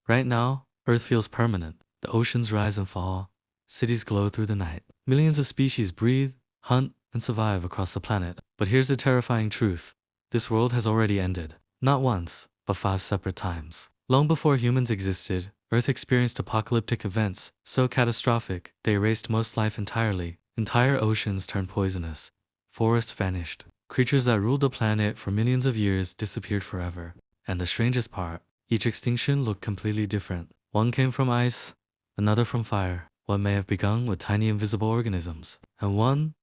Right now, Earth feels permanent. The oceans rise and fall. Cities glow through the night. Millions of species breathe, hunt, and survive across the planet. But here's the terrifying truth. This world has already ended. Not once, but 5 separate times. Long before humans existed, Earth experienced apocalyptic events so catastrophic they erased most life entirely. Entire oceans turned poisonous. Forests vanished. Creatures that ruled the planet for millions of years disappeared forever. And the strangest part, each extinction looked completely different. One came from ice, another from fire. One may have begun with tiny invisible organisms, and one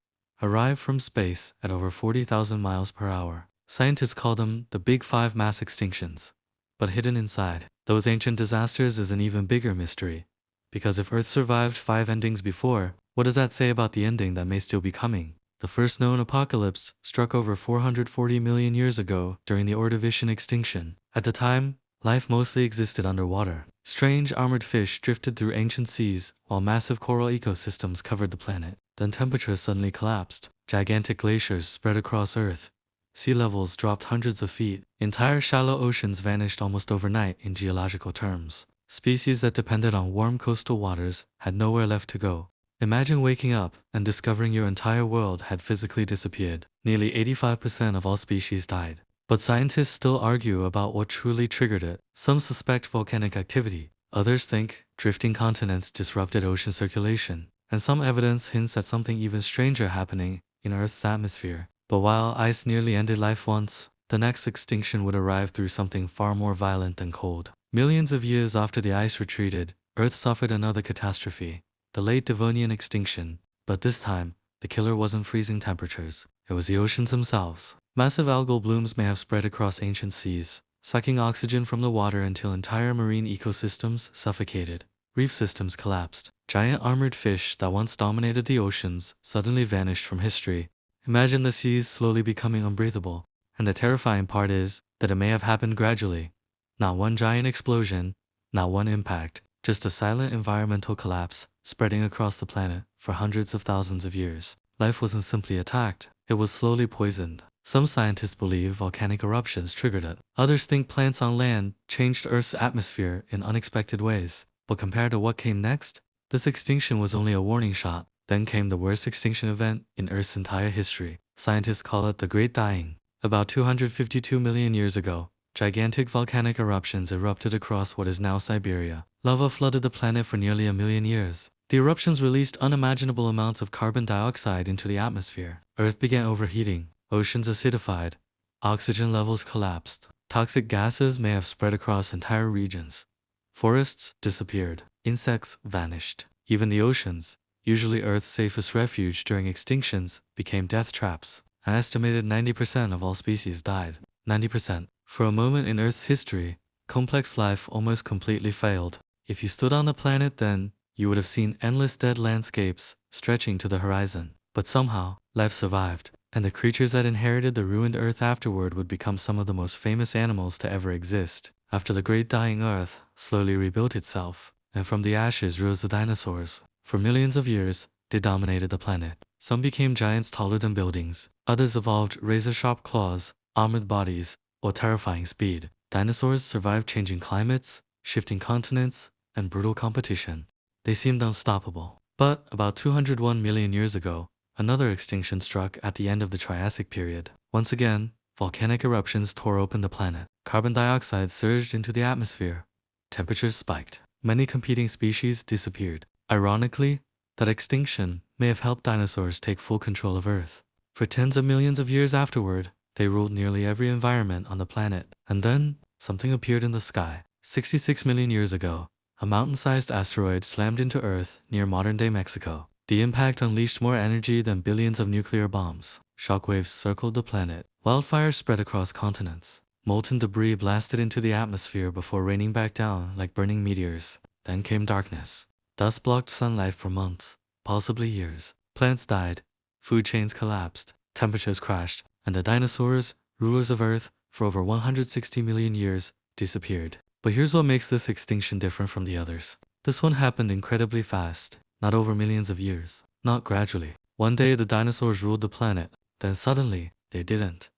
arrived from space at over 40,000 miles per hour. Scientists call them the Big Five Mass Extinctions. But hidden inside those ancient disasters is an even bigger mystery. Because if Earth survived 5 endings before, what does that say about the ending that may still be coming? The first known apocalypse struck over 440 million years ago during the Ordovician Extinction. At the time, life mostly existed underwater. Strange armored fish drifted through ancient seas while massive coral ecosystems covered the planet. Then temperatures suddenly collapsed. Gigantic glaciers spread across Earth. Sea levels dropped hundreds of feet. Entire shallow oceans vanished almost overnight in geological terms. Species that depended on warm coastal waters had nowhere left to go. Imagine waking up and discovering your entire world had physically disappeared. Nearly 85% of all species died. But scientists still argue about what truly triggered it. Some suspect volcanic activity. Others think drifting continents disrupted ocean circulation. And some evidence hints at something even stranger happening in Earth's atmosphere. But while ice nearly ended life once, the next extinction would arrive through something far more violent than cold. Millions of years after the ice retreated, Earth suffered another catastrophe, the late Devonian extinction. But this time, the killer wasn't freezing temperatures. It was the oceans themselves. Massive algal blooms may have spread across ancient seas, sucking oxygen from the water until entire marine ecosystems suffocated. Reef systems collapsed. Giant armored fish that once dominated the oceans suddenly vanished from history. Imagine the seas slowly becoming unbreathable. And the terrifying part is that it may have happened gradually. Not one giant explosion, not one impact, just a silent environmental collapse spreading across the planet for hundreds of thousands of years. Life wasn't simply attacked, it was slowly poisoned. Some scientists believe volcanic eruptions triggered it. Others think plants on land changed Earth's atmosphere in unexpected ways. But compared to what came next, this extinction was only a warning shot. Then came the worst extinction event in Earth's entire history. Scientists call it the Great Dying. About 252 million years ago, gigantic volcanic eruptions erupted across what is now Siberia. Lava flooded the planet for nearly a million years. The eruptions released unimaginable amounts of carbon dioxide into the atmosphere. Earth began overheating. Oceans acidified. Oxygen levels collapsed. Toxic gases may have spread across entire regions. Forests disappeared. Insects vanished. Even the oceans, usually Earth's safest refuge during extinctions, became death traps. An estimated 90% of all species died. 90%. For a moment in Earth's history, complex life almost completely failed. If you stood on the planet then, you would have seen endless dead landscapes stretching to the horizon. But somehow, life survived, and the creatures that inherited the ruined Earth afterward would become some of the most famous animals to ever exist. After the great dying Earth slowly rebuilt itself, and from the ashes rose the dinosaurs. For millions of years, they dominated the planet. Some became giants taller than buildings. Others evolved razor-sharp claws, armored bodies, or terrifying speed. Dinosaurs survived changing climates, shifting continents, and brutal competition. They seemed unstoppable. But about 201 million years ago, another extinction struck at the end of the Triassic period. Once again, volcanic eruptions tore open the planet. Carbon dioxide surged into the atmosphere. Temperatures spiked. Many competing species disappeared. Ironically, that extinction may have helped dinosaurs take full control of Earth. For tens of millions of years afterward, they ruled nearly every environment on the planet. And then, something appeared in the sky. 66 million years ago, a mountain-sized asteroid slammed into Earth near modern-day Mexico. The impact unleashed more energy than billions of nuclear bombs. Shockwaves circled the planet. Wildfires spread across continents. Molten debris blasted into the atmosphere before raining back down like burning meteors. Then came darkness. Dust blocked sunlight for months, possibly years. Plants died. Food chains collapsed. Temperatures crashed. And the dinosaurs, rulers of Earth for over 160 million years, disappeared. But here's what makes this extinction different from the others. This one happened incredibly fast, not over millions of years, not gradually. One day the dinosaurs ruled the planet, then suddenly they didn't.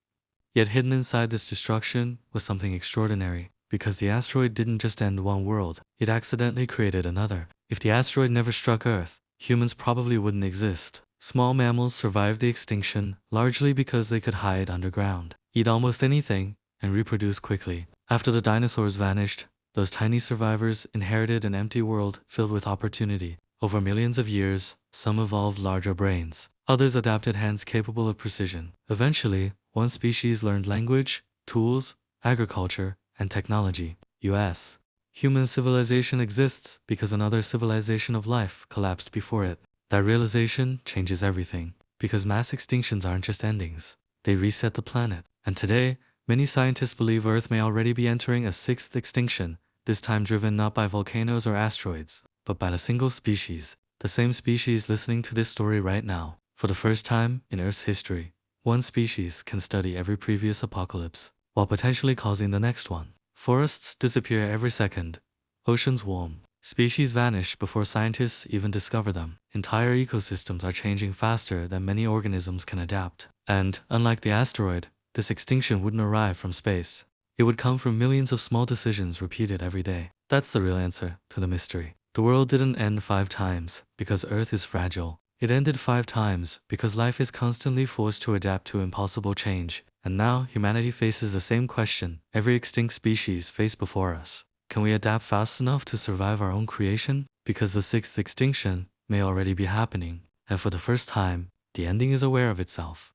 Yet hidden inside this destruction was something extraordinary. because the asteroid didn't just end one world, it accidentally created another. If the asteroid never struck Earth, humans probably wouldn't exist. Small mammals survived the extinction largely because they could hide underground, eat almost anything, and reproduce quickly. After the dinosaurs vanished, those tiny survivors inherited an empty world filled with opportunity. Over millions of years, some evolved larger brains. Others adapted hands capable of precision. Eventually, one species learned language, tools, agriculture, and technology. U.S. Human civilization exists because another civilization of life collapsed before it. That realization changes everything, because mass extinctions aren't just endings. They reset the planet. And today, many scientists believe Earth may already be entering a sixth extinction, this time driven not by volcanoes or asteroids, but by a single species, the same species listening to this story right now. For the first time in Earth's history, one species can study every previous apocalypse, while potentially causing the next one. Forests disappear every second. Oceans warm. Species vanish before scientists even discover them. Entire ecosystems are changing faster than many organisms can adapt. And, unlike the asteroid, this extinction wouldn't arrive from space. It would come from millions of small decisions repeated every day. That's the real answer to the mystery. The world didn't end 5 times because Earth is fragile. It ended 5 times because life is constantly forced to adapt to impossible change. And now humanity faces the same question every extinct species faced before us. Can we adapt fast enough to survive our own creation? Because the sixth extinction may already be happening, and for the first time, the ending is aware of itself.